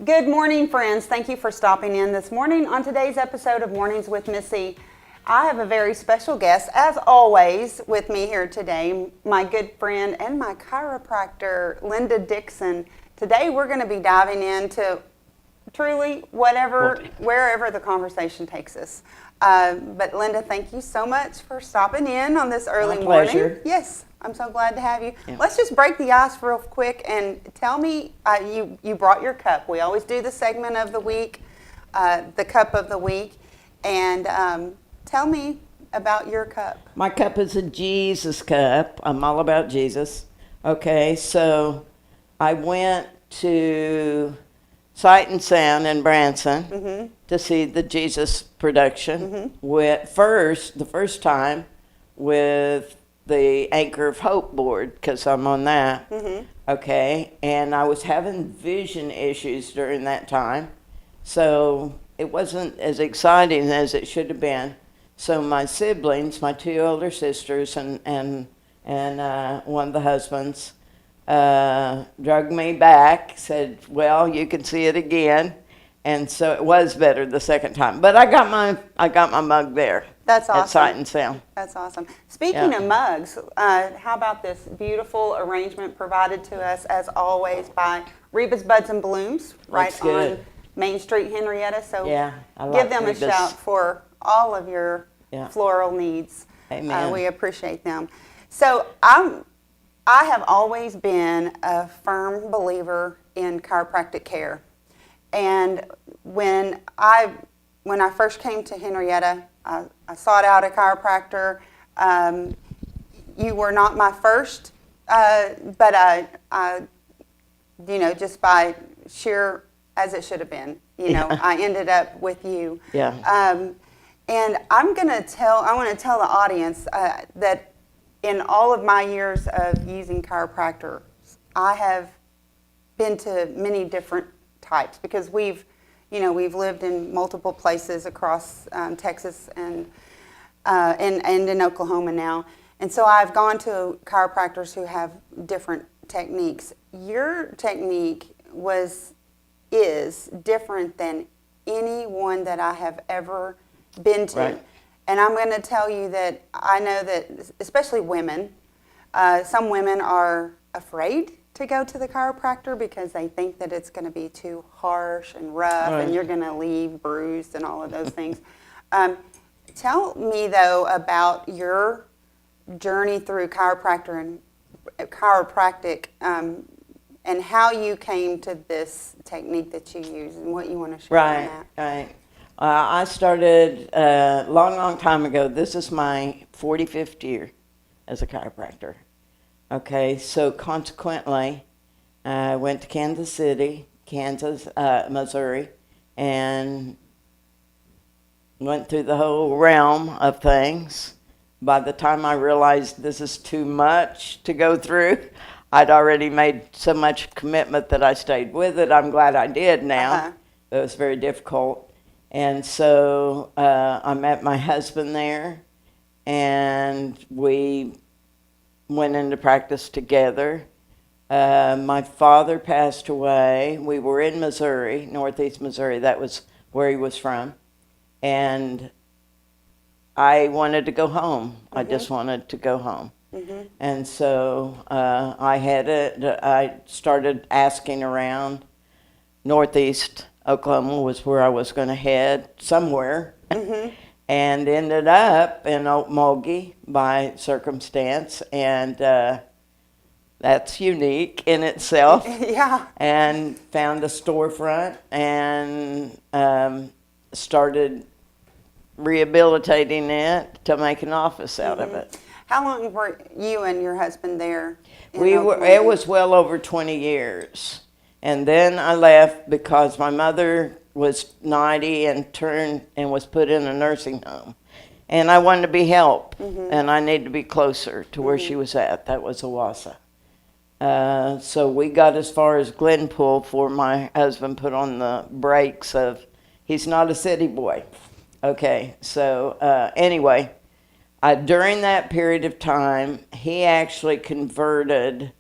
Good morning, friends. Thank you for stopping in this morning. On today's episode of Mornings with Missy, I have a very special guest, as always, with me here today, my good friend and my chiropractor, Linda Dixon. Today we're going to be diving into truly wherever the conversation takes us. But Linda, thank you so much for stopping in on this early morning. Pleasure. Yes, I'm so glad to have you. Yeah. Let's just break the ice real quick and tell me, you brought your cup. We always do the segment of the week, the cup of the week, and tell me about your cup. My cup is a Jesus cup. I'm all about Jesus. Okay, so I went to Sight and Sound in Branson to see the Jesus production the first time with the Anchor of Hope board, because I'm on that. Okay, and I was having vision issues during that time, so it wasn't as exciting as it should have been. So my siblings, my two older sisters and one of the husbands, drug me back, said, well, you can see it again. And so it was better the second time. But I got my mug there. That's awesome. At Sight and Sound. That's awesome. Speaking of mugs, how about this beautiful arrangement provided to us, as always, by Reba's Buds and Blooms, right on Main Street, Henryetta. So give them a shout for all of your floral needs. Amen. We appreciate them. So I have always been a firm believer in chiropractic care. And when I first came to Henryetta, I sought out a chiropractor. You were not my first, but I just by sheer, as it should have been, I ended up with you. Yeah. And I want to tell the audience that in all of my years of using chiropractors, I have been to many different types, because we've lived in multiple places across Texas and in Oklahoma now, and so I've gone to chiropractors who have different techniques. Your technique is different than any one that I have ever been to, right. And I'm going to tell you that I know that especially women, some women are afraid to go to the chiropractor because they think that it's going to be too harsh and rough, right. And you're going to leave bruised and all of those things. Tell me, though, about your journey through chiropractic and how you came to this technique that you use and what you want to share on that. Right. I started a long time ago. This is my 45th year as a chiropractor. Okay, so consequently, I went to Kansas City, Missouri, and went through the whole realm of things. By the time I realized this is too much to go through, I'd already made so much commitment that I stayed with it. I'm glad I did now. It was very difficult. And so I met my husband there, and we went into practice together. My father passed away. We were in Missouri, northeast Missouri. That was where he was from. And I wanted to go home. I just wanted to go home. And so I started asking around. Northeast Oklahoma was where I was going to head somewhere. And ended up in Okmulgee by circumstance, and that's unique in itself. Yeah. And found a storefront and started rehabilitating it to make an office out of it. How long were you and your husband there? It was well over 20 years. And then I left because my mother was 90 and was put in a nursing home. And I wanted to be helped, and I needed to be closer to where she was at. That was Owasso. So we got as far as Glenpool before my husband put on the brakes of, he's not a city boy. Okay, so anyway, during that period of time, he actually converted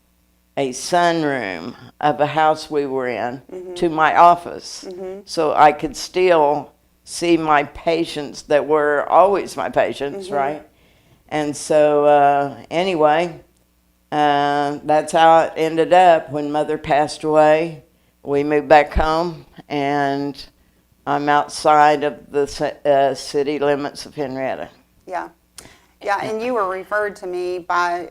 a sunroom of a house we were in to my office. So I could still see my patients that were always my patients, right? And so anyway, that's how it ended up. When Mother passed away, we moved back home, and I'm outside of the city limits of Henryettan. Yeah. Yeah, and you were referred to me by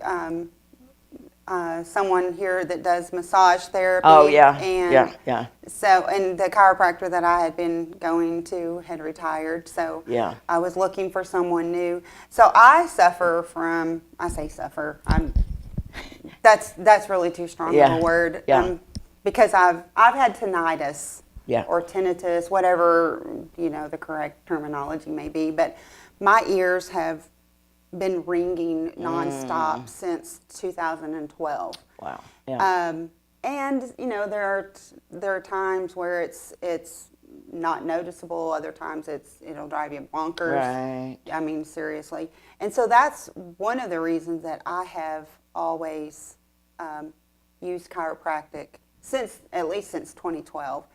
someone here that does massage therapy. Oh, yeah, and yeah. So, and the chiropractor that I had been going to had retired, so Yeah. I was looking for someone new. So I suffer from, I say suffer, that's really too strong of a word. Yeah. Because I've had tinnitus. Yeah. Or tinnitus, whatever, the correct terminology may be, but my ears have been ringing nonstop since 2012. Wow. Yeah. And there are times where it's not noticeable. Other times it'll drive you bonkers. Right. I mean, seriously. And so that's one of the reasons that I have always used chiropractic at least since 2012.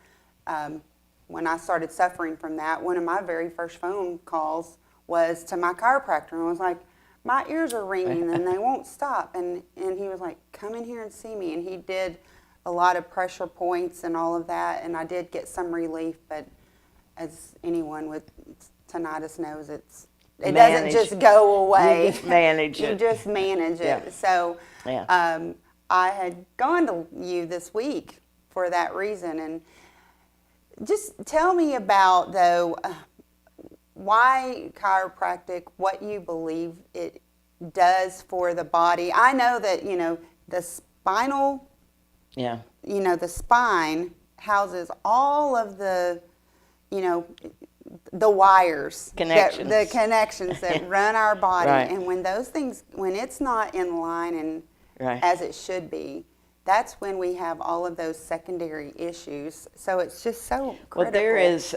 When I started suffering from that, one of my very first phone calls was to my chiropractor, and I was like, my ears are ringing and they won't stop. And he was like, come in here and see me. And he did a lot of pressure points and all of that, and I did get some relief, but as anyone with tinnitus knows, it doesn't just go away. You just manage it. You just manage it. Yeah. So Yeah. I had gone to you this week for that reason. And just tell me about, though, why chiropractic, what you believe it does for the body. I know that, the spinal, the spine houses all of the, the wires, Connections. the connections that run our body. Right. And when those things, when it's not in line and Right. as it should be, that's when we have all of those secondary issues. So it's just so critical. Well, there is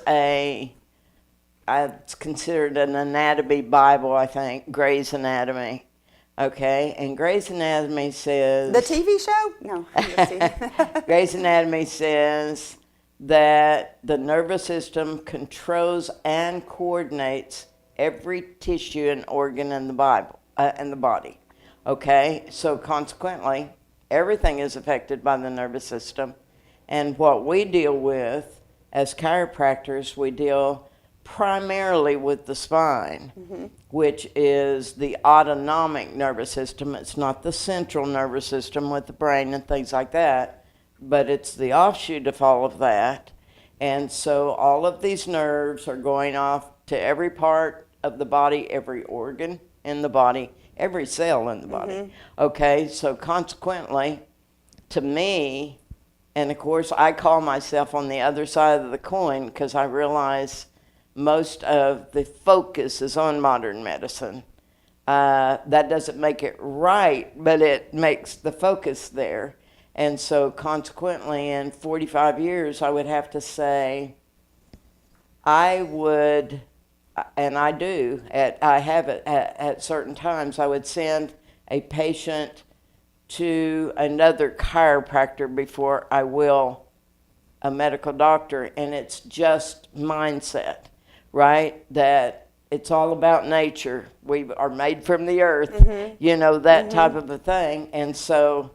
it's considered an anatomy Bible, I think, Grey's Anatomy. Okay, and Grey's Anatomy says... The TV show? No. Grey's Anatomy says that the nervous system controls and coordinates every tissue and organ in the body. Okay, so consequently, everything is affected by the nervous system. And what we deal with as chiropractors, we deal primarily with the spine, which is the autonomic nervous system. It's not the central nervous system with the brain and things like that, but it's the offshoot of all of that. And so all of these nerves are going off to every part of the body, every organ in the body, every cell in the body. Okay, so consequently, to me, and of course I call myself on the other side of the coin because I realize most of the focus is on modern medicine. That doesn't make it right, but it makes the focus there. And so consequently, in 45 years, I would have to say I would, and I do, I have it at certain times, I would send a patient to another chiropractor before I will a medical doctor, and it's just mindset, right? That it's all about nature. We are made from the earth, that type of a thing. And so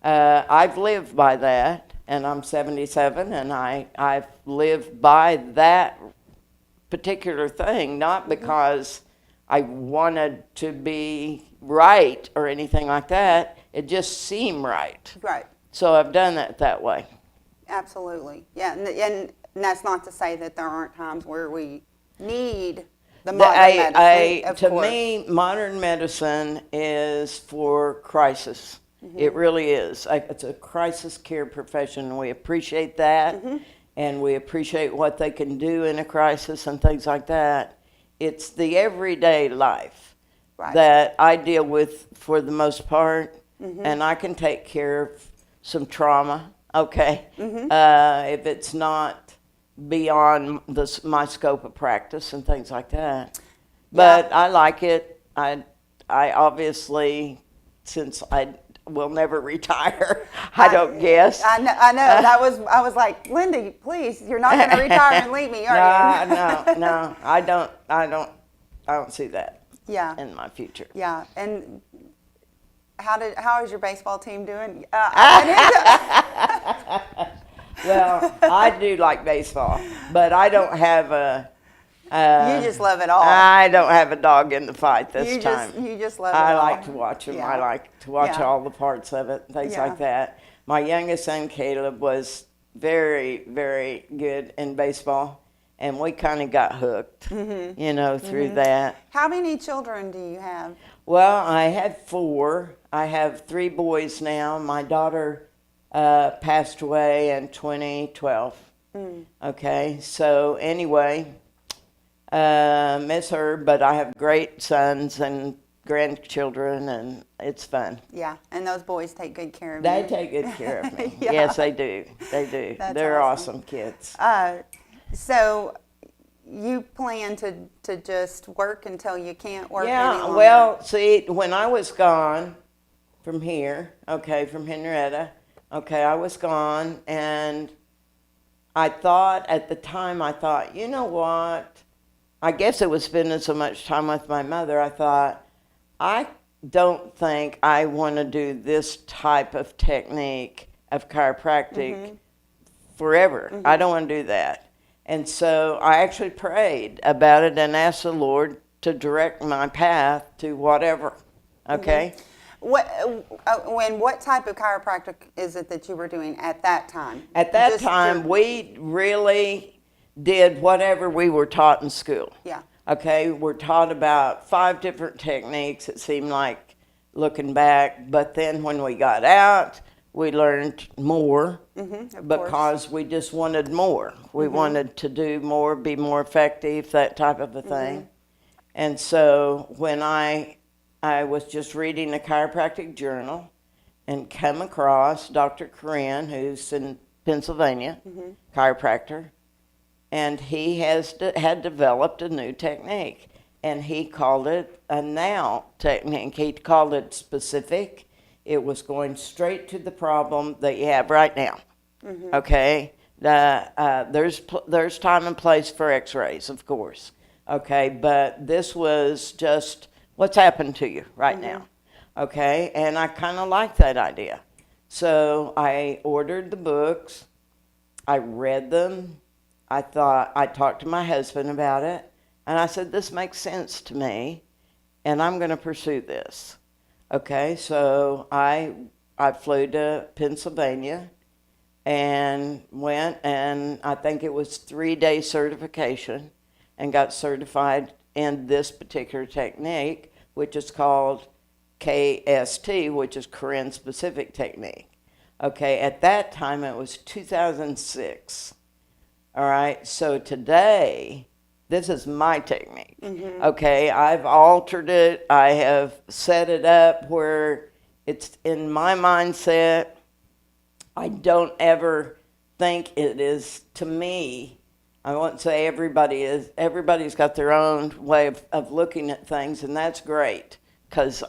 I've lived by that, and I'm 77, and I've lived by that particular thing, not because I wanted to be right or anything like that. It just seemed right. Right. So I've done it that way. Absolutely. Yeah, and that's not to say that there aren't times where we need the modern medicine, of to course. me, modern medicine is for crisis. It really is. It's a crisis care profession. We appreciate that. and we appreciate what they can do in a crisis and things like that. It's the everyday life that I deal with for the most part, and I can take care of some trauma, okay, if it's not beyond my scope of practice and things like that. But I like it. I obviously, since I will never retire, I don't guess. I know. I was like, Linda, please, you're not going to retire and leave me, are you? No, I don't see that. Yeah. In my future. Yeah. And how is your baseball team doing? Well, I do like baseball, but I don't have a. You just love it all. I don't have a dog in the fight this time. You just love it all. I like to watch them. Yeah. I like to watch all the parts of it, things Yeah. like that. My youngest son, Caleb, was very, very good in baseball, and we kind of got hooked, through that. How many children do you have? Well, I had 4. I have 3 boys now. My daughter passed away in 2012. Okay, so anyway, miss her, but I have great sons and grandchildren, and it's fun. Yeah, and those boys take good care of They you. take good care of me. Yeah. Yes, they do. They do. That's They're awesome. awesome kids. So you plan to just work until you can't work any Yeah, longer? well, see, when I was gone from here, okay, from Henryettan, okay, I was gone, and at the time, you know what? I guess it was spending so much time with my mother, I thought, I don't think I want to do this type of technique of chiropractic forever. I don't want to do that. And so I actually prayed about it and asked the Lord to direct my path to whatever, okay? What type of chiropractic is it that you were doing at that time? At that time, we really did whatever we were taught in school. Yeah. Okay, we're taught about 5 different techniques, it seemed like, looking back. But then when we got out, we learned more because we just wanted more. We wanted to do more, be more effective, that type of a thing. And so when I was just reading a chiropractic journal and come across Dr. Koren, who's in Pennsylvania, chiropractor, and he had developed a new technique, and he called it a now technique. He called it specific. It was going straight to the problem that you have right now. Okay, there's time and place for X-rays, of course. Okay, but this was just what's happened to you right now. Okay, and I kind of like that idea. So I ordered the books. I read them. I talked to my husband about it, and I said, this makes sense to me, and I'm going to pursue this. Okay, so I flew to Pennsylvania and went, and I think it was 3-day certification, and got certified in this particular technique, which is called KST, which is Koren Specific Technique. Okay, at that time it was 2006. All right, so today, this is my technique. Okay, I've altered it. I have set it up where it's in my mindset. I don't ever think it is, to me, I won't say everybody's got their own way of looking at things, and that's great, because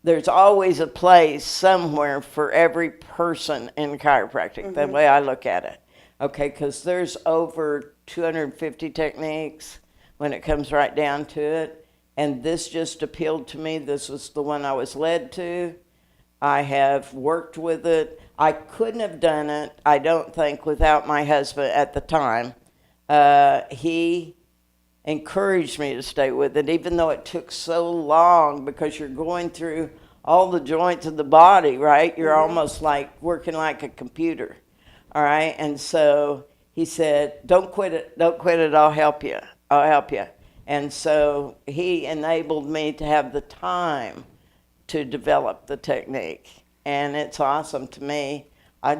there's always a place somewhere for every person in chiropractic, the way I look at it. Okay, because there's over 250 techniques when it comes right down to it. And this just appealed to me. This was the one I was led to. I have worked with it. I couldn't have done it, I don't think, without my husband at the time. He encouraged me to stay with it, even though it took so long, because you're going through all the joints of the body, right? You're almost like working like a computer. All right, and so he said, don't quit it, I'll help you. And so he enabled me to have the time to develop the technique, and it's awesome to me. I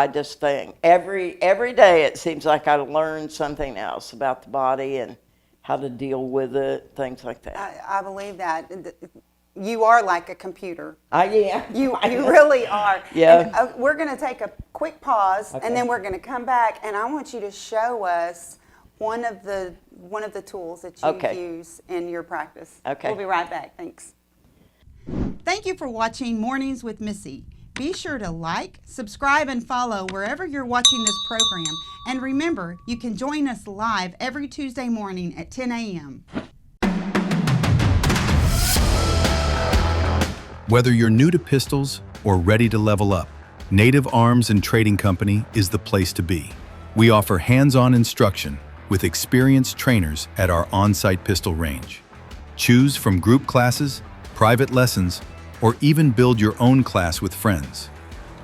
just think every day it seems like I learn something else about the body and how to deal with it, things like that. I believe that. You are like a computer. Yeah. You really are. Yeah. And, we're going to take a quick pause, Okay. and then we're going to come back, and I want you to show us one of the tools that you use in your practice. Okay. We'll be right back. Thanks. Thank you for watching Mornings with Missy. Be sure to like, subscribe, and follow wherever you're watching this program. And remember, you can join us live every Tuesday morning at 10 a.m. Whether you're new to pistols or ready to level up, Native Arms and Trading Company is the place to be. We offer hands-on instruction with experienced trainers at our on-site pistol range. Choose from group classes, private lessons, or even build your own class with friends.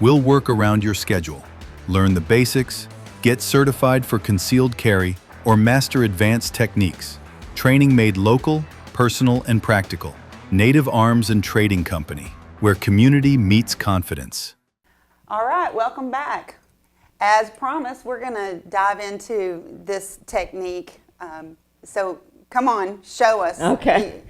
We'll work around your schedule, learn the basics, get certified for concealed carry, or master advanced techniques. Training made local, personal, and practical. Native Arms and Trading Company, where community meets confidence. All right, welcome back. As promised, we're going to dive into this technique. So come on, show us. Okay.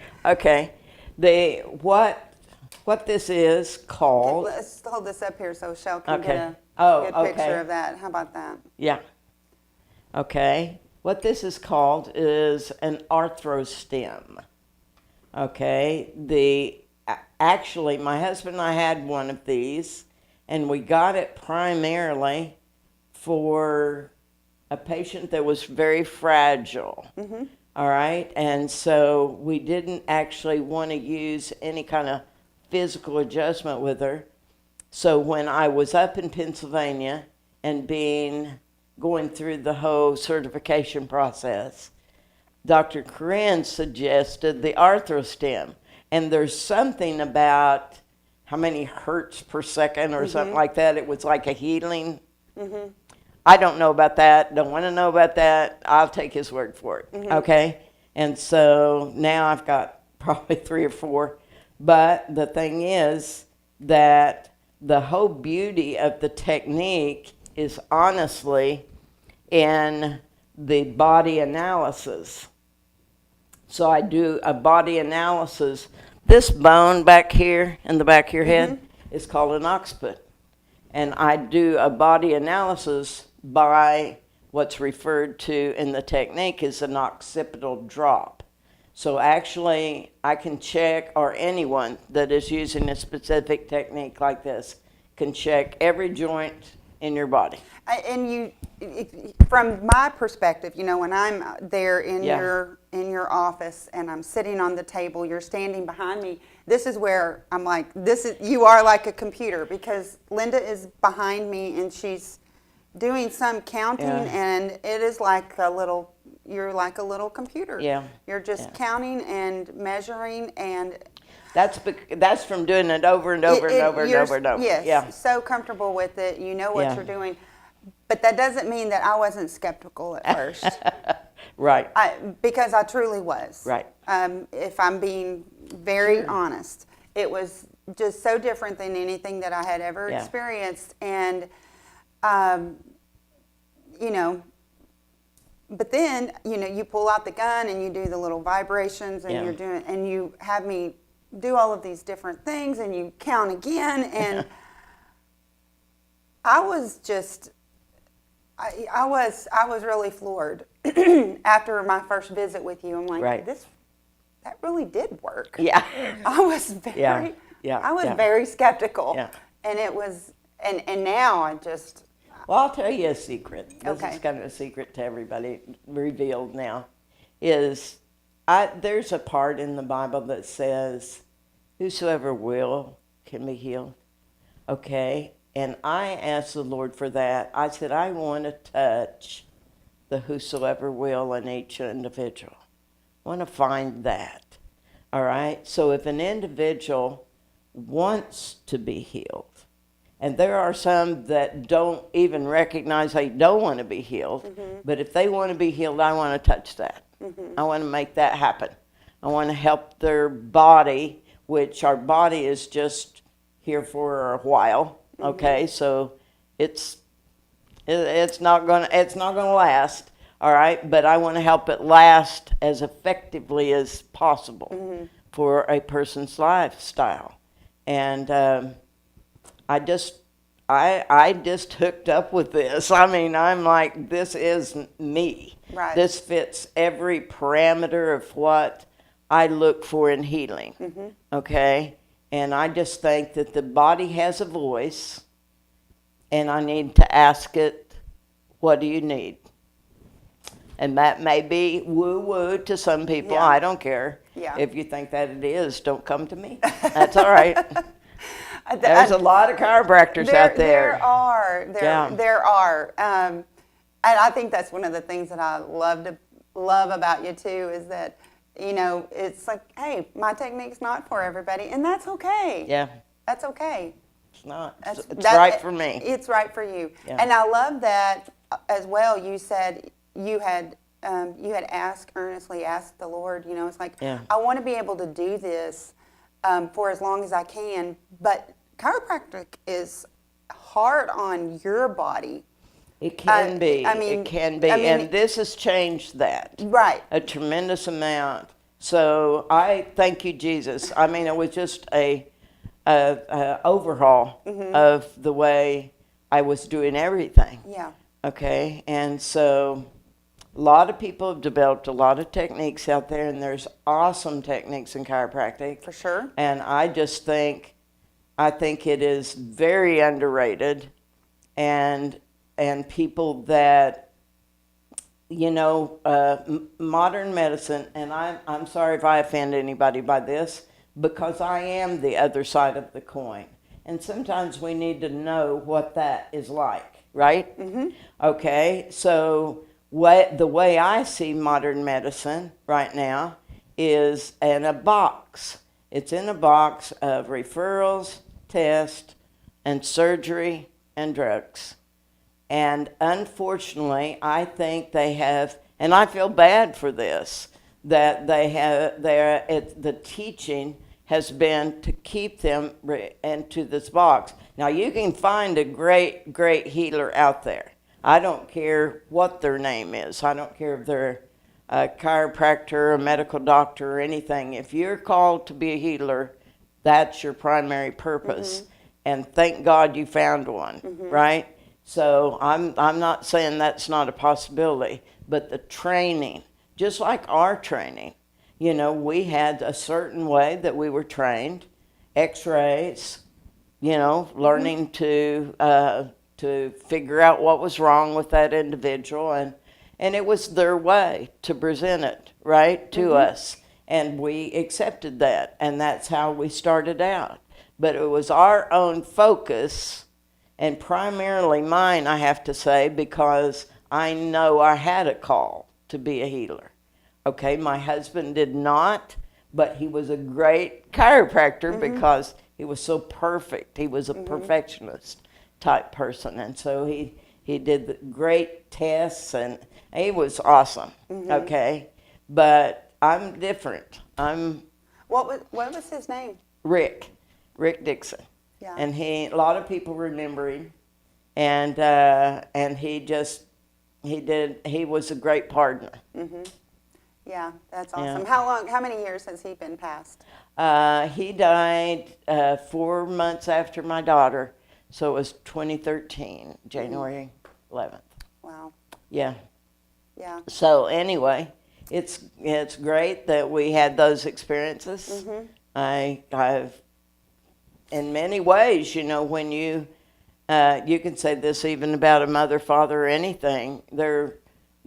What this is called. Let's hold this up here so Shell can get Oh, a good picture okay. of that. How about that? Yeah. Okay. What this is called is an ArthroStim. Okay. Actually, my husband and I had one of these, and we got it primarily for a patient that was very fragile. Mm-hmm. All right. And so we didn't actually want to use any kind of physical adjustment with her. So when I was up in Pennsylvania and going through the whole certification process, Dr. Koren suggested the ArthroStim. And there's something about how many hertz per second or something like that. It was like a healing. Mm-hmm. I don't know about that. Don't want to know about that. I'll take his word for it. Mm-hmm. Okay? And so now I've got probably 3 or 4. But the thing is that the whole beauty of the technique is honestly in the body analysis. So I do a body analysis. This bone back here in the back of your head is called an occiput. And I do a body analysis by what's referred to in the technique as an occipital drop. So actually, I can check, or anyone that is using a specific technique like this can check every joint in your body. And from my perspective, when I'm there in your office and I'm sitting on the table, you're standing behind me. This is where I'm like, you are like a computer, because Linda is behind me and she's doing some counting, and it is like you're like a little computer. Yeah. You're just counting and measuring, and that's from doing it over and over and over and over and over. Yes. Yeah. So comfortable with it. You know what you're doing. But that doesn't mean that I wasn't skeptical at first. Right. Because I truly was. Right. If I'm being very honest, it was just so different than anything that I had ever experienced. And, but then, you pull out the gun and you do the little vibrations, and you're doing, and you have me do all of these different things, and you count again. And I was just, I was really floored after my first visit with you. I'm like, that really did work. Yeah. I was very skeptical. Yeah. And it was, and now I just. Well, I'll tell you a secret. This is kind of a secret to everybody, revealed now, is there's a part in the Bible that says, whosoever will can be healed. Okay? And I asked the Lord for that. I said, I want to touch the whosoever will in each individual. I want to find that. All right? So if an individual wants to be healed, and there are some that don't even recognize they don't want to be healed, but if they want to be healed, I want to touch that. I want to make that happen. I want to help their body, which our body is just here for a while. Okay, so it's It's not gonna last. All right, but I want to help it last as effectively as possible for a person's lifestyle. And I just hooked up with this. I mean, I'm like, this is me. Right. This fits every parameter of what I look for in healing. Okay? And I just think that the body has a voice, and I need to ask it, what do you need? And that may be woo-woo to some people. Yeah. I don't care. Yeah. If you think that it is, don't come to me. That's all right. There's a lot of chiropractors out there. There are. And I think that's one of the things that I love about you too, is that, you know, it's like, hey, my technique's not for everybody, and that's okay. Yeah. That's okay. It's not. It's right for me. It's right for you. Yeah. And I love that as well. You said you had earnestly asked the Lord, you know, it's like, Yeah. I want to be able to do this for as long as I can, but chiropractic is hard on your body. It can be. I mean, it can be. And this has changed that. Right. A tremendous amount. So I thank you, Jesus. I mean, it was just a overhaul of the way I was doing everything. Yeah. Okay. And so a lot of people have developed a lot of techniques out there, and there's awesome techniques in chiropractic. For sure. And I just think, it is very underrated, and people that, you know, modern medicine, and I'm sorry if I offend anybody by this, because I am the other side of the coin. And sometimes we need to know what that is like, right? Okay, so the way I see modern medicine right now is in a box. It's in a box of referrals, tests, and surgery and drugs. And unfortunately, I think they have, and I feel bad for this, that they have, the teaching has been to keep them into this box. Now, you can find a great, great healer out there. I don't care what their name is. I don't care if they're a chiropractor, a medical doctor, or anything. If you're called to be a healer, that's your primary purpose. And thank God you found one, right? So I'm not saying that's not a possibility, but the training, just like our training, you know, we had a certain way that we were trained, x-rays, you know, learning to figure out what was wrong with that individual, and it was their way to present it, right, to us. And we accepted that, and that's how we started out. But it was our own focus, and primarily mine, I have to say, because I know I had a call to be a healer. Okay, my husband did not, but he was a great chiropractor because he was so perfect. He was a perfectionist type person, and so he did the great tests, and he was awesome. Okay, but I'm different. What was his name? Rick Dixon. Yeah. And a lot of people remember him, and he was a great partner. Yeah, that's awesome. Yeah. How many years has he been passed? He died 4 months after my daughter, so it was 2013, January 11th. Wow. Yeah. Yeah. So anyway, it's great that we had those experiences. I've, in many ways, you know, when you can say this even about a mother, father, or anything, they're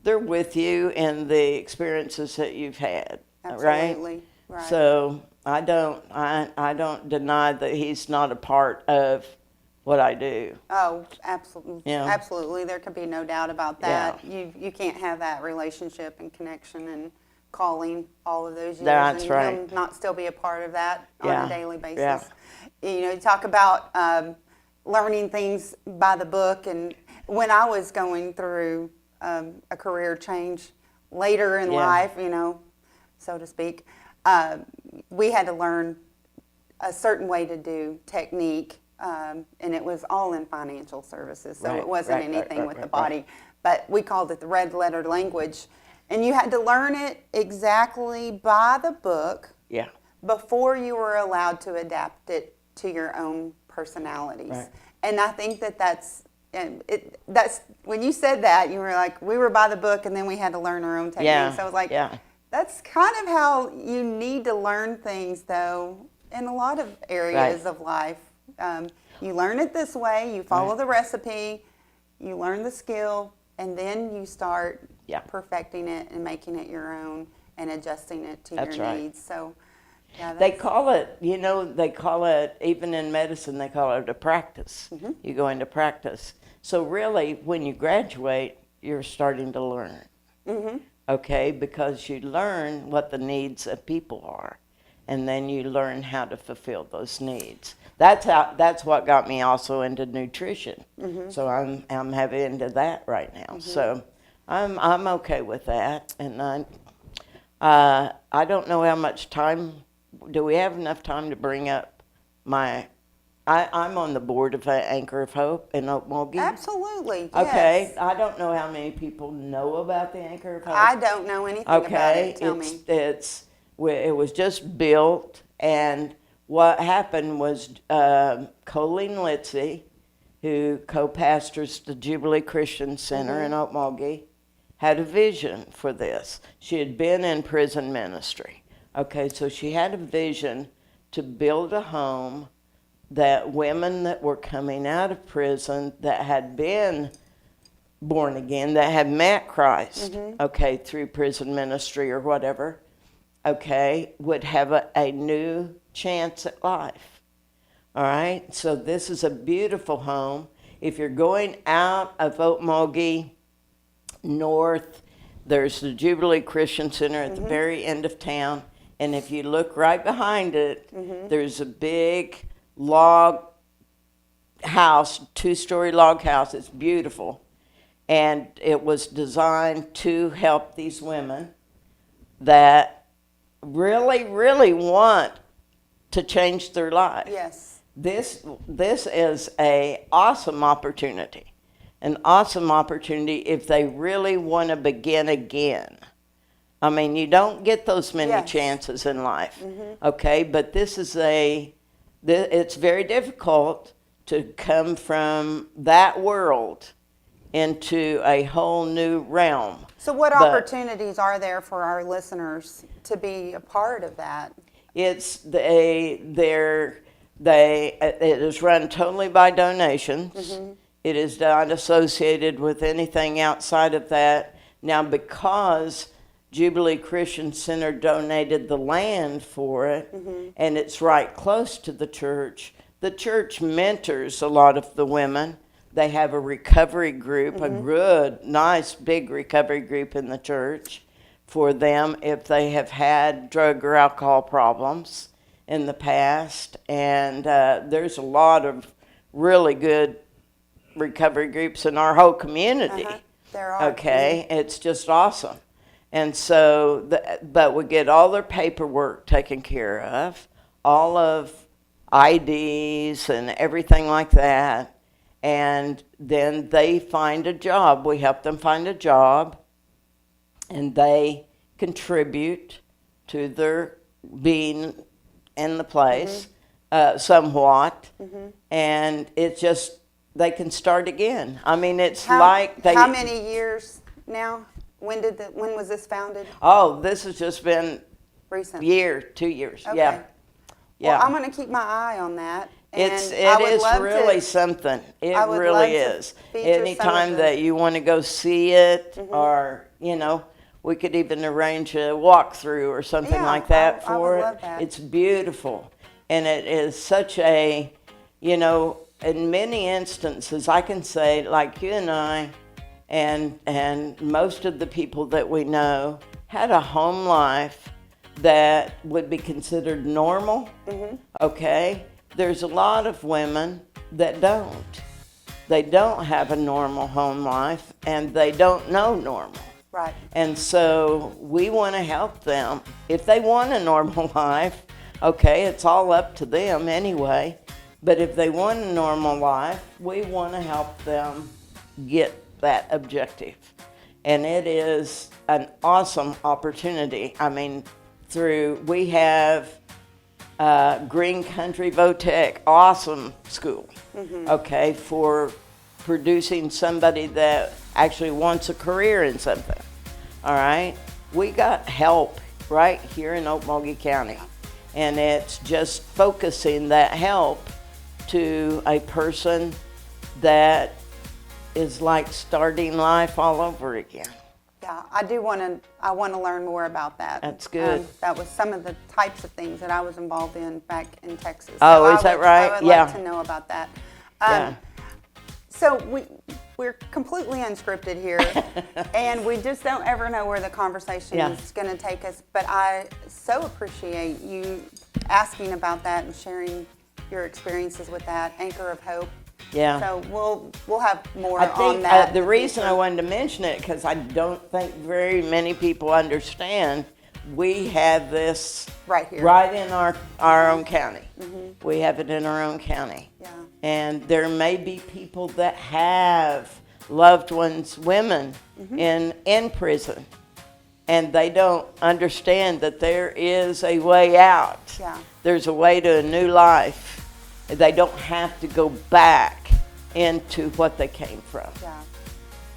with you in the experiences that you've had. Absolutely. Right? So I don't deny that he's not a part of what I do. Oh, absolutely. Yeah. Absolutely. There could be no doubt about that. You can't have that relationship and connection and calling all of those years. That's and right. him not still be a part of that Yeah. on a daily basis. Yeah. You know, you talk about learning things by the book, and when I was going through a career change later in Yeah. life, you know, so to speak, we had to learn a certain way to do technique and it was all in financial services, so Right, it wasn't right, anything right, with the right, body. But we called it the red letter language, and you had to learn it exactly by the book Yeah. before you were allowed to adapt it to your own personalities. Right. And I think that's when you said that, you were like, we were by the book, and then we had to learn our own techniques. Yeah, I was like, yeah. that's kind of how you need to learn things, though, in a lot of areas Right. of life. You learn it this way, you follow Right. the recipe, you learn the skill, and then you start Yeah. perfecting it and making it your own and adjusting it to That's your right. needs. So, yeah, They that's, call it, they call it, even in medicine, they call it a practice. Mm-hmm. You go into practice. So really, when you graduate, you're starting to learn. mm-hmm. Okay, because you learn what the needs of people are, and then you learn how to fulfill those needs. That's what got me also into nutrition. Mm-hmm. So I'm heavy into that right now. So I'm okay with that, and I don't know how much time. Do we have enough time to bring up my? I'm on the board of Anchor of Hope in Okmulgee. Absolutely. Okay, Yes. I don't know how many people know about the Anchor of Hope. I don't know anything about Okay, it. Tell me. it was just built, and what happened was Colleen Litzy, who co-pastors the Jubilee Christian Center in Okmulgee, had a vision for this. She had been in prison ministry. Okay, so she had a vision to build a home that women that were coming out of prison that had been born again, that had met Christ, okay, through prison ministry or whatever, okay, would have a new chance at life. All right, so this is a beautiful home. If you're going out of Okmulgee north, there's the Jubilee Christian Center at the very end of town, and if you look right behind it, there's a big log house, 2-story log house. It's beautiful. And it was designed to help these women that really, really want to change their life. Yes. This is an awesome opportunity if they really want to begin again. I mean, you don't get those many Yes. chances in life, okay? But it's very difficult to come from that world into a whole new realm. So what But opportunities are there for our listeners to be a part of that? it is run totally by donations. It is not associated with anything outside of that. Now, because Jubilee Christian Center donated the land for it, and it's right close to the church mentors a lot of the women. They have a recovery group, a good, nice, big recovery group in the church for them if they have had drug or alcohol problems in the past. And there's a lot of really good recovery groups in our whole community. There are. Okay, it's just awesome. And so, but we get all their paperwork taken care of, all of IDs and everything like that. And then they find a job. We help them find a job, and they contribute to their being in the place somewhat. And it's just, they can start again. I mean, it's like they... How many years now? When was this founded? Oh, this has just been Recent. 2 years. Okay. Yeah. Well, I'm going to keep my eye on that. And It I would is love really to, something. It I would really love to is. feature some of Anytime the- that you want to go see it, or we could even arrange a walkthrough or something Yeah, like that I would for love it. that. It's beautiful, and it is such a, in many instances, I can say, like you and I, and most of the people that we know had a home life that would be considered normal. Okay, there's a lot of women that don't. They don't have a normal home life, and they don't know normal. right. And so we want to help them. If they want a normal life, okay, it's all up to them anyway. But if they want a normal life, we want to help them get that objective. And it is an awesome opportunity. I mean, we have Green Country Votech, awesome school, okay, for producing somebody that actually wants a career in something, all right? We got help right here in Okmulgee County, and it's just focusing that help to a person that is like starting life all over again. Yeah, I want to learn more about that. That's good. That was some of the types of things that I was involved in back in Texas. Oh, So is that right? I would Yeah. like to know about that. Yeah. So we're completely unscripted here, and we just don't ever know where the conversation is going to take us. But I so appreciate you asking about that and sharing your experiences with that, Anchor of Hope. Yeah. So we'll have more I on think that. the reason I wanted to mention it, because I don't think very many people understand, we have this Right here. right in our own county. We have it in our own county. Yeah. And there may be people that have loved ones, women, in prison, and they don't understand that there is a way out. Yeah. There's a way to a new life. They don't have to go back into what they came from. Yeah,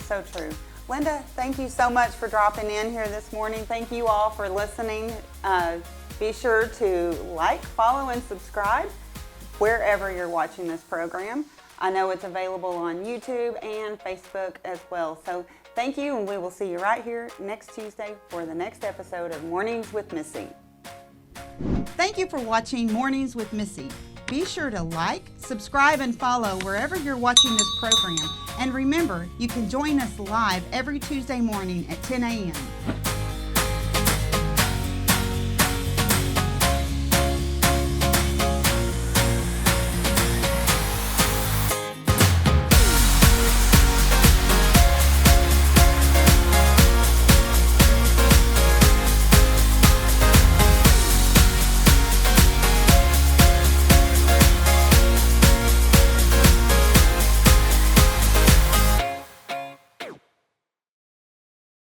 so true. Linda, thank you so much for dropping in here this morning. Thank you all for listening. Be sure to like, follow, and subscribe wherever you're watching this program. I know it's available on YouTube and Facebook as well. So thank you, and we will see you right here next Tuesday for the next episode of Mornings with Missy. Thank you for watching Mornings with Missy. Be sure to like, subscribe, and follow wherever you're watching this program. And remember, you can join us live every Tuesday morning at 10 a.m.